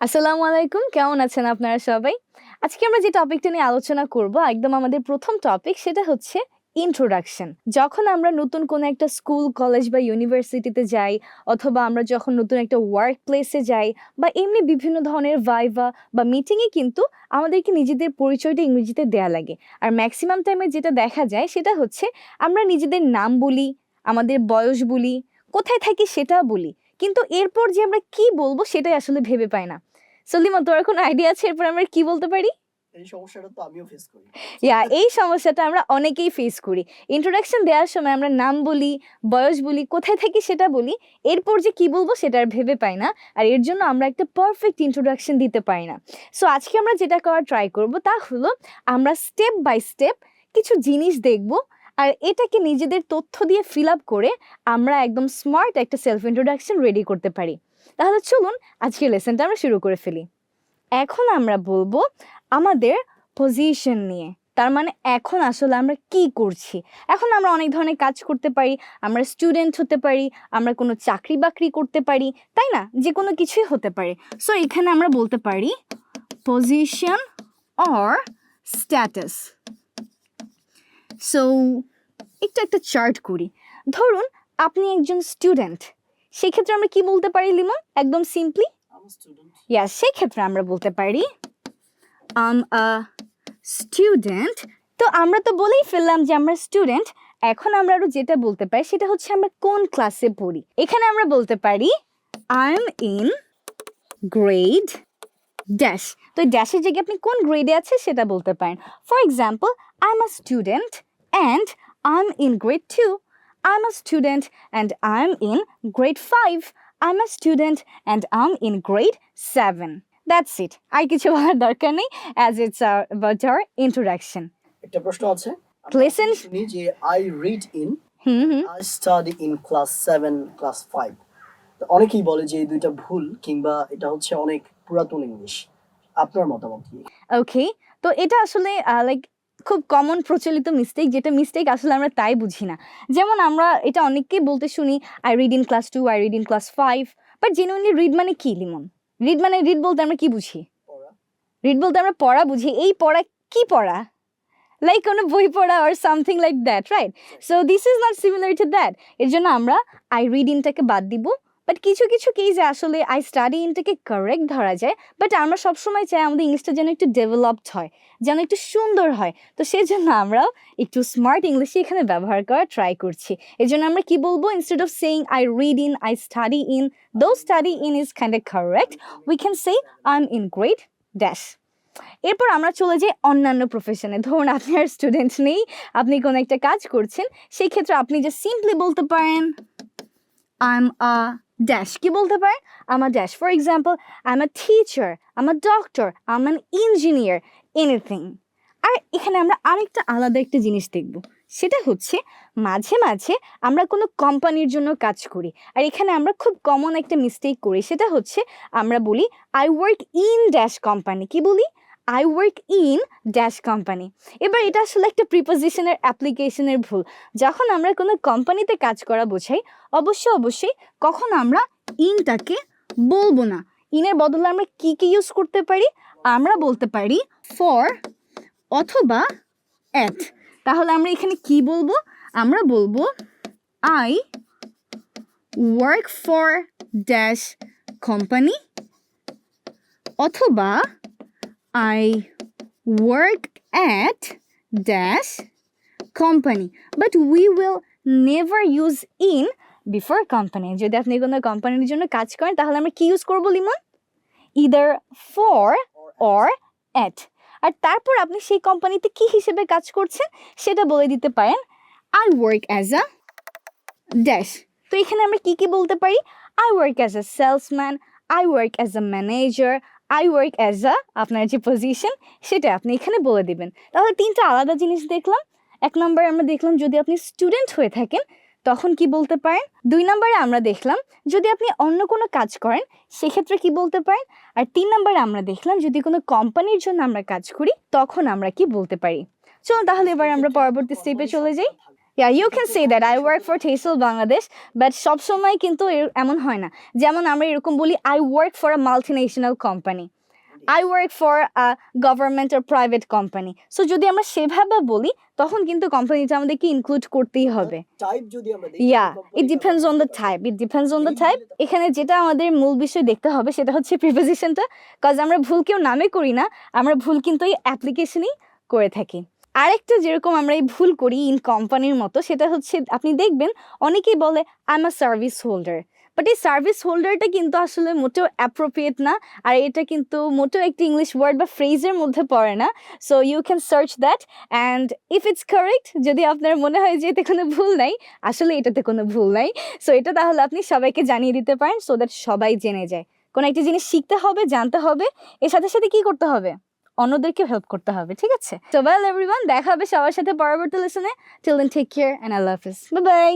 আসসালামু আলাইকুম, কেমন আছেন আপনারা সবাই? আজকে আমরা যে টপিকটা নিয়ে আলোচনা করব, একদম আমাদের প্রথম টপিক, সেটা হচ্ছে ইন্ট্রোডাকশন। যখন আমরা নতুন কোনো একটা স্কুল, কলেজ বা ইউনিভার্সিটিতে যাই, অথবা আমরা যখন নতুন একটা ওয়ার্ক প্লেসে যাই, বা এমনি বিভিন্ন ধরনের ভাইভা বা মিটিংয়ে কিন্তু আমাদেরকে নিজেদের পরিচয়টা ইংরেজিতে দেয়া লাগে। আর ম্যাক্সিমাম টাইমে যেটা দেখা যায় সেটা হচ্ছে আমরা নিজেদের নাম বলি, আমাদের বয়স বলি, কোথায় থাকি সেটা বলি, কিন্তু এরপর যে আমরা কি বলবো সেটাই আসলে ভেবে পাই না। সলিমা, তোর কোনো আইডিয়া আছে এরপর আমরা কি বলতে পারি? এই সমস্যাটা তো আমিও ফেস করি। এই সমস্যাটা আমরা অনেকেই ফেস করি। ইন্ট্রোডাকশন দেওয়ার সময় আমরা নাম বলি, বয়স বলি, কোথায় থাকি সেটা বলি, এরপর যে কি বলবো সেটা আর ভেবে পাই না। আর এর জন্য আমরা একটা পারফেক্ট ইন্ট্রোডাকশন দিতে পারি না। সো আজকে আমরা যেটা করার ট্রাই করব তা হলো আমরা স্টেপ বাই স্টেপ কিছু জিনিস দেখব, আর এটাকে নিজেদের তথ্য দিয়ে ফিল আপ করে আমরা একদম স্মার্ট একটা সেলফ ইন্ট্রোডাকশন রেডি করতে পারি। তাহলে চলুন আজকের লেসনটা আমরা শুরু করে ফেলি। এখন আমরা বলবো আমাদের পজিশন নিয়ে। তার মানে এখন আসলে আমরা কি করছি। এখন আমরা অনেক ধরনের কাজ করতে পারি, আমরা স্টুডেন্ট হতে পারি, আমরা কোনো চাকরি বাকরি করতে পারি, তাই না? যে কোনো কিছুই হতে পারে। সো এখানে আমরা বলতে পারি পজিশন অর স্ট্যাটাস। সো একটা চার্ট করি। ধরুন আপনি একজন স্টুডেন্ট, সেক্ষেত্রে আমরা কি বলতে পারি লিমন? একদম সিম্পলি সেক্ষেত্রে আমরা বলতে পারি স্টুডেন্ট। তো আমরা তো বলেই ফেললাম যে আমরা স্টুডেন্ট। এখন আমরা আরো যেটা বলতে পারি সেটা হচ্ছে আমরা কোন ক্লাসে পড়ি। এখানে আমরা বলতে পারি I am in grade dash. তো ড্যাশের জায়গায় আপনি কোন গ্রেডে আছে সেটা বলতে পারেন। For example, I am a student and I am in grade 2, I am a student and I am in grade 5, I'm a student and I'm in grade 7. That's it. আর কিছু বলার দরকার নেই, as it's about our introduction. একটা প্রশ্ন আছে, Listen. শুনি যে I read in, I study in class 7, class 5. তো অনেকেই বলে যে এই দুইটা ভুল, কিংবা এটা হচ্ছে অনেক পুরাতন ইংলিশ। আপনার মতামত কি? ওকে, তো এটা আসলে লাইক খুব কমন প্রচলিত মিস্টেক, যেটা মিস্টেক আসলে আমরা তাই বুঝি না। যেমন আমরা এটা অনেককেই বলতে শুনি, I read in class 2, I read in class 5, but genuinely read মানে কি লিমন? রিড বলতে আমরা কি বুঝি? রিড বলতে আমরা পড়া বুঝি। এই পড়া কি পড়া? লাইক কোনো বই পড়া or something like that, right? So this is not similar to that. এর জন্য আমরা আই রিড ইনটাকে বাদ দিব। বাট কিছু কিছু কেসে আসলে আই স্টাডি ইনটাকে কারেক্ট ধরা যায়। বাট আমরা সবসময় চাই আমাদের ইংলিশটা যেন একটু ডেভেলপড হয়, যেন একটু সুন্দর হয়। তো সেই জন্য আমরাও একটু স্মার্ট ইংলিশে এখানে ব্যবহার করার ট্রাই করছি। এর জন্য আমরা কি বলবো? Instead of saying I read in, I study in, though study in is kind of correct, we can say I am in grade dash. এরপর আমরা চলে যাই অন্যান্য প্রফেশনে। ধরুন আপনি আর স্টুডেন্ট নেই, আপনি কোনো একটা কাজ করছেন, সেই ক্ষেত্রে আপনি যে সিম্পলি বলতে পারেন আই এম আ ড্যাশ। কি বলতে পারেন? I am a dash. For example, I am a teacher, I am a doctor, I am an engineer, anything. আর এখানে আমরা আরেকটা আলাদা একটা জিনিস দেখব, সেটা হচ্ছে মাঝে মাঝে আমরা কোনো কোম্পানির জন্য কাজ করি, আর এখানে আমরা খুব কমন একটা মিস্টেক করি, সেটা হচ্ছে আমরা বলি I work in dash company. কি বলি? I work in dash company. এবার এটা আসলে একটা প্রিপোজিশনের অ্যাপ্লিকেশনের ভুল। যখন আমরা কোনো কোম্পানিতে কাজ করা বোঝাই, অবশ্যই কখন আমরা ইনটাকে বলবো না। ইনের বদলে আমরা কি ইউজ করতে পারি? আমরা বলতে পারি ফর অথবা অ্যাট। তাহলে আমরা এখানে কি বলবো? আমরা বলবো I work for dash company, অথবা I work at dash company, but we will never use in before company. যদি আপনি কোনো কোম্পানির জন্য কাজ করেন তাহলে আমরা কি ইউজ করবো লিমন? Either for or at. আর তারপর আপনি সেই কোম্পানিতে কি হিসেবে কাজ করছেন সেটা বলে দিতে পারেন I work as a dash. তো এখানে আমরা কি বলতে পারি? I work as a salesman, I work as a manager, I work as a, আপনার যে পজিশন সেটা আপনি এখানে বলে দিবেন। তাহলে তিনটা আলাদা জিনিস দেখলাম। এক নম্বরে আমরা দেখলাম যদি আপনি স্টুডেন্ট হয়ে থাকেন তখন কি বলতে পারেন। 2 নম্বরে আমরা দেখলাম যদি আপনি অন্য কোনো কাজ করেন সেক্ষেত্রে কি বলতে পারেন। আর 3 নম্বরে আমরা দেখলাম যদি কোনো কোম্পানির জন্য আমরা কাজ করি তখন আমরা কি বলতে পারি। চলুন তাহলে এবার আমরা পরবর্তী স্টেপে চলে যাই। Yeah, you can say that I work for TESOL Bangladesh, but সবসময় কিন্তু এমন হয় না। যেমন আমরা এরকম বলি I work for a multinational company. I work for a government or private company. So যদি আমরা সেভাবে বলি তখন কিন্তু কোম্পানিটা আমাদেরকে ইনক্লুড করতেই হবে। টাইপ যদি আমরা দেখি Yeah, it depends on the type. It depends on the type. এখানে যেটা আমাদের মূল বিষয় দেখতে হবে সেটা হচ্ছে প্রিপোজিশনটা, কাজ আমরা ভুল কেউ নামে করি না, আমরা ভুল কিন্তু এই অ্যাপ্লিকেশনেই করে থাকি। আরেকটা যেরকম আমরা এই ভুল করি ইন কোম্পানির মতো, সেটা হচ্ছে আপনি দেখবেন অনেকেই বলে I am a service holder, but এই সার্ভিস হোল্ডারটা কিন্তু আসলে মোটেও অ্যাপ্রোপ্রিয়েট না, আর এটা কিন্তু মোটেও একটি ইংলিশ ওয়ার্ড বা ফ্রেজের মধ্যে পড়ে না। So you can search that and if it's correct, যদি আপনার মনে হয় যে এতে কোনো ভুল নাই, আসলে এটাতে কোনো ভুল নাই, সো এটা তাহলে আপনি সবাইকে জানিয়ে দিতে পারেন, সো দ্যাট সবাই জেনে যায়। কোনো একটা জিনিস শিখতে হবে, জানতে হবে, এর সাথে সাথে কি করতে হবে, অন্যদেরকে হেল্প করতে হবে, ঠিক আছে? সো ওয়েল এভরিওয়ান, দেখা হবে সবার সাথে পরবর্তী লেসনে। Till then take care and আল্লাহ হাফেজ, বাই বাই।